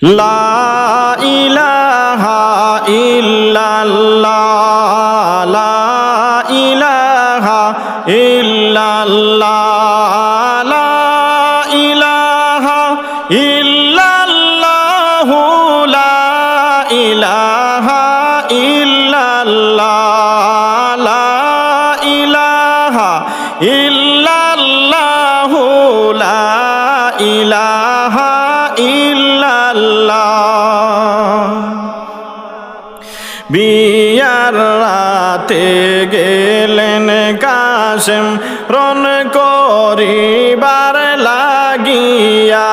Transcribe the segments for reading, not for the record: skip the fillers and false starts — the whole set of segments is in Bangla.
লা ইলাহা ইল্লাল্লাহ লা ইলাহা ইল্লাল্লাহ লা ইলাহা ইল্লাল্লাহ লা ইলাহা ইল্লাল্লাহ লা ইলাহা ইল্লাল্লাহ লা ইলাহা ইল্লাল্লাহ। বিয়ার রাতে গেলেন কাশেম রণ করিবার লাগিয়া,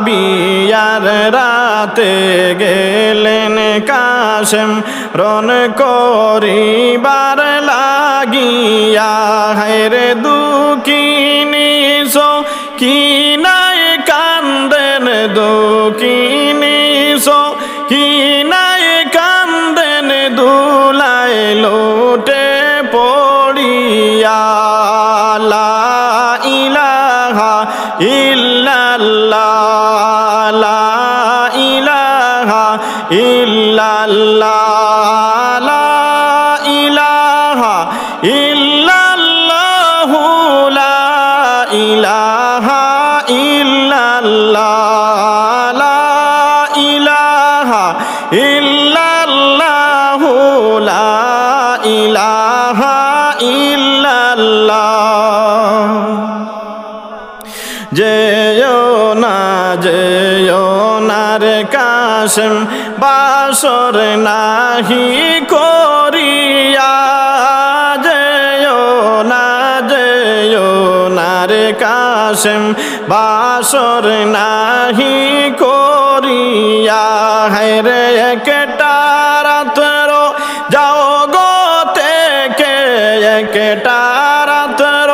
বিয়ার রাতে গেলেন কাশেম রণ করিবার লাগিয়া। হায়রে দুঃখিনী সখিনায় কান্দেন, দুঃখিনী সখিনায় কান্দেন দুলায় লোটে পড়িয়া। লা ইলাহা ইল্লাল্লাহ লা ইলাহা ইল্লাল্লাহ লা ইলাহা ইল্লাল্লাহ লা ইলাহা ইল্লাল্লাহ লা ইলাহা ইল্লাল্লাহ লা ইলাহা ইল্লাল্লাহ। যেও না রে কাশেম বাসর নাহি করিয়া, যেও না রে কাশেম বাসর নাহি করিয়া। হায়রে একটা রাত্র যাও গো থেকে, একটা রাত্র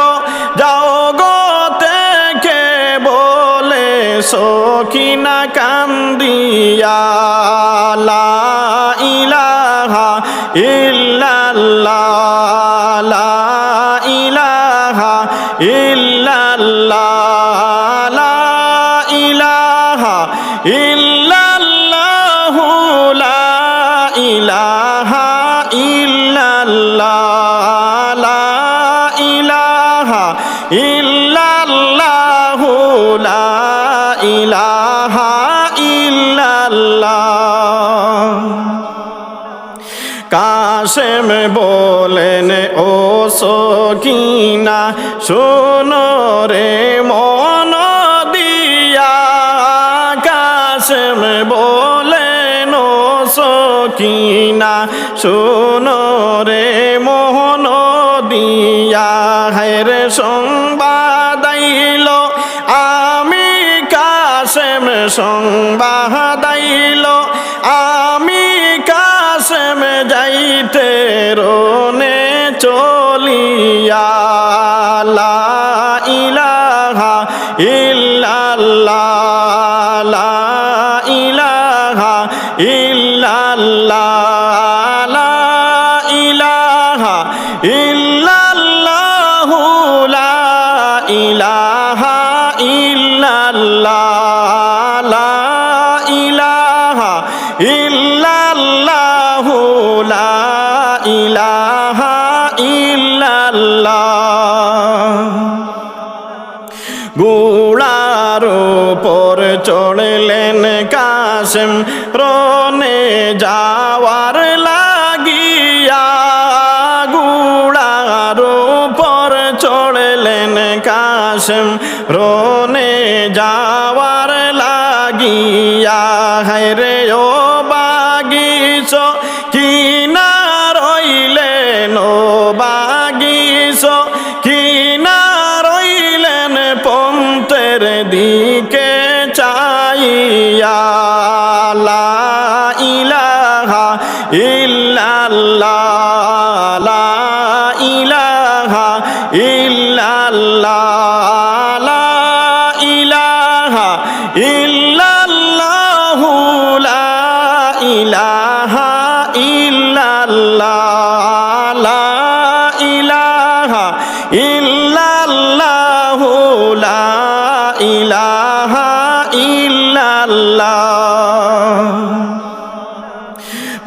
যাও গো থেকে বলে সখিনা কান্দিয়া। লা ইলাহা ইল্লাল্লাহ লা ইলাহা ইল্লাল্লাহ লা ইলাহা ইল্লাল্লাহ লা ইলাহা ইল্লাল্লাহ লা ইলাহা ইল্লাল্লাহ লা ইলাহা ইল্লাল্লাহ। কাশেম বলেন ও সখিনা শোনো রে মন দিয়া, কাশেম বলেন ও সখিনা শোনো রে মোহন দিয়া। হায়রে সংবাদ আইল আমি কাশেম, সংবাদ আইল আমি কাশেম যাইতে রোনে চলিয়া। লা ইলাহা ইল্লাল্লাহ লা ইলাহা ইল্লাল্লাহ লা ইলাহা ইল্লাল্লাহ লা ইলাহা ইল্লাল্লাহ লা ইলাহা ইল্লাল্লাহ লা ইলাহা ইল্লাল্লাহ। ঘোড়ার উপর চড়লেন কাশেম রণে যাওয়ার লাগিয়া, ঘোড়ার উপর চড়লেন কাশেম রণে যাওয়ার লাগিয়া। হায়রে ও বাগিচ কিনা রইলেন, ও বাগিচ কিনা রইলেন পন্থের দিকে চাইয়া। লা ইলাহা ইল্লাল্লাহ লা ইলাহা ইল্লাল্লাহ লা ইলাহা ইল্লাল্লাহ লা ইলাহা ইল্লাল্লাহ লা ইলাহা ইল্লাল্লাহ লা ইলাহা ইল্লাল্লাহ।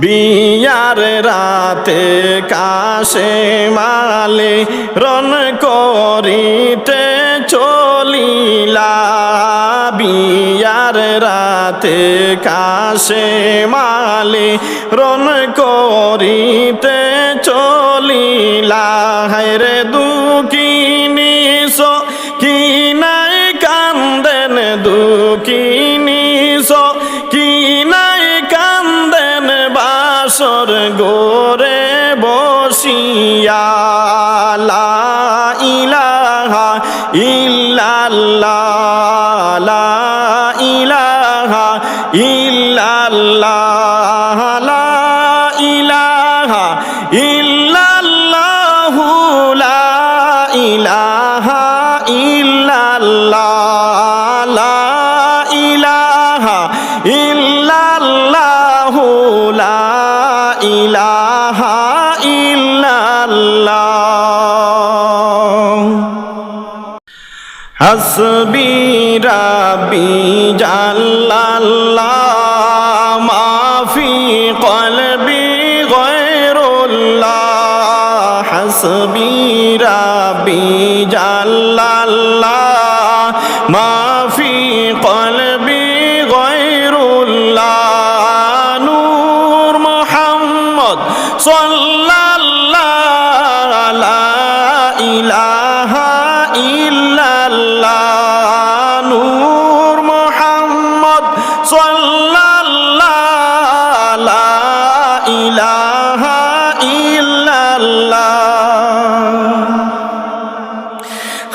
বিয়ার রাতে কাশেম আলী রণ করিতে চলিলা বিয়ার রাতে কাশেম আলী রণ করিতে চলিলা হায়রে দুঃখিনী সখিনাই কান্দেন দুঃখিনী সখিনাই কান্দেন বাসর গোরে বসিয়া লা ইলাহা ইল্লাল্লাহ লা ইলাহা ইল্লাল্লাহ লা ইলাহা ইল্লাল্লাহ লা ইলাহা ইল্লাল্লাহ লা ইলাহা ইল্লাল্লাহ লা ইলাহা ইল্লাল্লাহ হাসবি রাব্বি জাল্লাল্লাহ মাফি কলবি গায়রুল্লাহ হাসবি রাব্বি জাল্লাল্লাহ মাফি কলবি গায়রুল্লাহ নূর মুহাম্মদ সাল্লাল্লাহ লা ইলাহা ইল্লাল্লাহ নূর মুহাম্মদ সাল্লাল্লাহ লা ইলাহা ইল্লাল্লাহ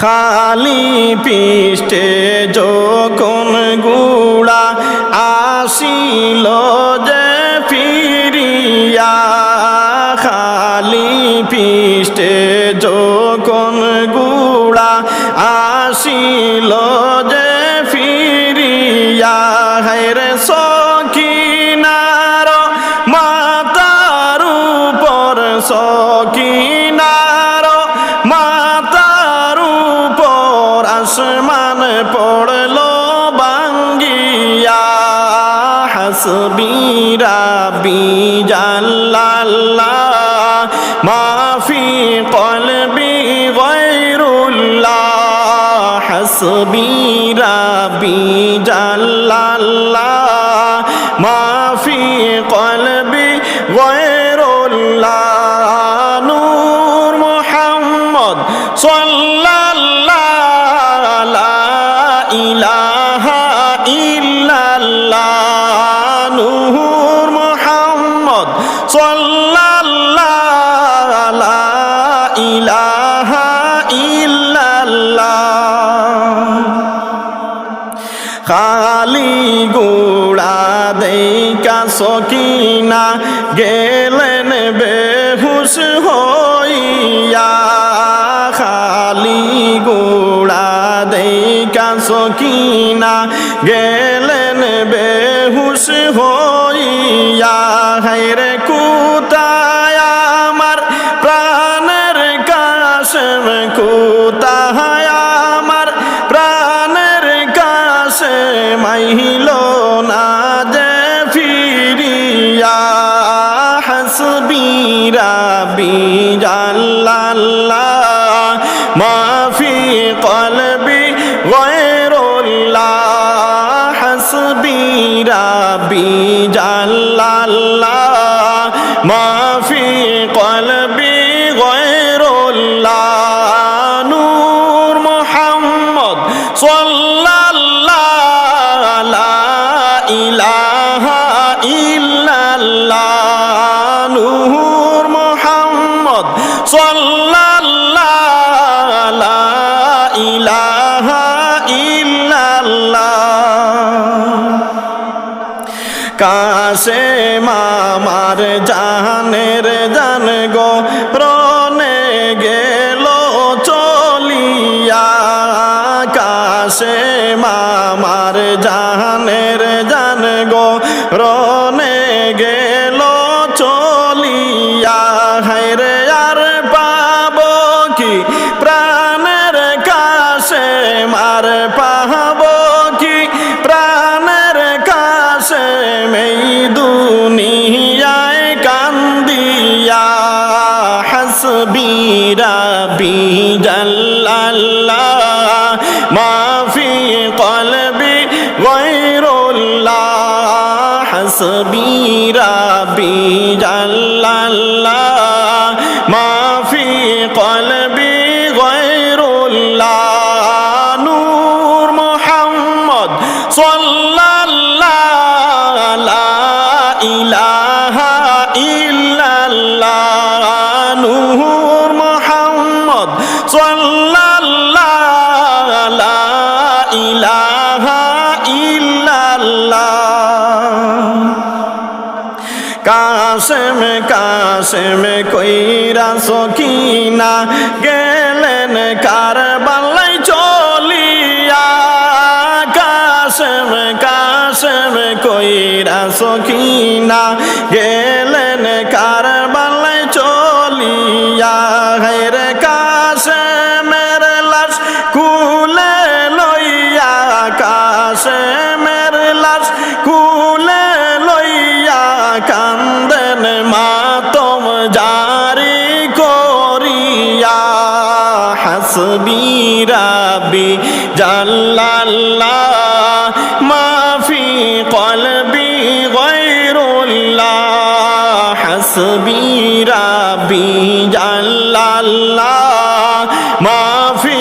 খালি পৃষ্ঠে যখন গুড়া আসিল যে ফিরিয়া খালি পৃষ্ঠে যখন গুড়া আসিল যে ফিরিয়া হায়রে সখিনার মাতার উপর সখিনার মাতার উপর আসমান পড়ল বাঙ্গিয়া হাসবি রাব্বি জাল্লাল্লাহ মাফি কলবি গায়রুল্লাহ হাসবি রাব্বি জাল্লাল্লাহ মাফি কলবি গায়রুল্লাহ নূর মুহাম্মদ সাল্লাল্লাহ লা ইলাহা ইল্লাল্লাহ নূর মুহাম্মদ সাল্লাল্লাহ লা ইলাহা ইল্লাল্লাহ খালি গুড়া দেইকা সকিনা গেলেন বেহুশ হইয়া খালি গুড়া দেইকা সকিনা গেলেন বেহুশ হইয়া হায়রে কোথায় আমার প্রাণের কাশেম কোথায় আমার প্রাণের কাশেম আইল না যে ফিরিয়া হাসবি রাব্বি জাল্লাল্লাহ মাফি কলবি গায়রুল্লাহ হাসবি রাব্বি জাল্লাল্লাহ মাফি কলবি গায়রুল্লাহ নূর মুহাম্মদ সাল্লাল্লাহ লা ইলাহা ইল্লাল্লাহ নূর মুহাম্মদ সাল্লাল্লাহ লা ইলাহা ইল্লাল্লাহ কাশেম আমার জানের জান গো রনে গেল চলিয়া কাশেম আমার জানের জান গো রনে গেল চলিয়া হায়রে আর পাবো কি প্রাণের কাশেম আর পাবো কি প্রাণের কাশেম গয়রুল্লাহ হাসবি রাব্বি জাল্লাল্লাহ মা ফি কলবি গয়রুল্লাহ নূর মুহাম্মদ সাল্লাল্লাহু লা ইলাহা ইল্লাল্লাহ নূর মুহাম্মদ সাল্লাল্লাহু লা ইলাহা ইল্লাল্লাহ কাশেম কাশেম কইরা সকিনা গেলেন কারবালাই চলিয়া কাশেম কাশেম কইরা সকিনা গেলেন কারবালাই চলিয়া হেরে কাশেমের লাশ কুলে লইয়া কাশেমের লাশ কুলে লইয়া কান্দেন মাতম জারি করিয়া হাসবি রাব্বি জাল্লাল্লাহ মা ফি কলবি গয়রুল্লাহ হাসবি রাব্বি জাল্লাল্লাহ মা ফি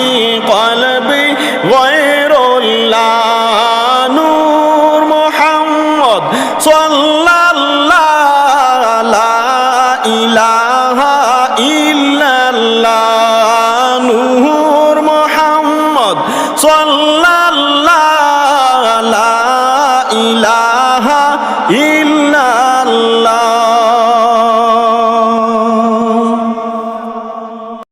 কলবি গয়রুল্লাহ নূর মুহাম্মদ সাল্লাল্লাহু লা ইলাহা ইল্লাল্লাহ নূর মুহাম্মদ সাল্লাল্লাহু লা ইলাহা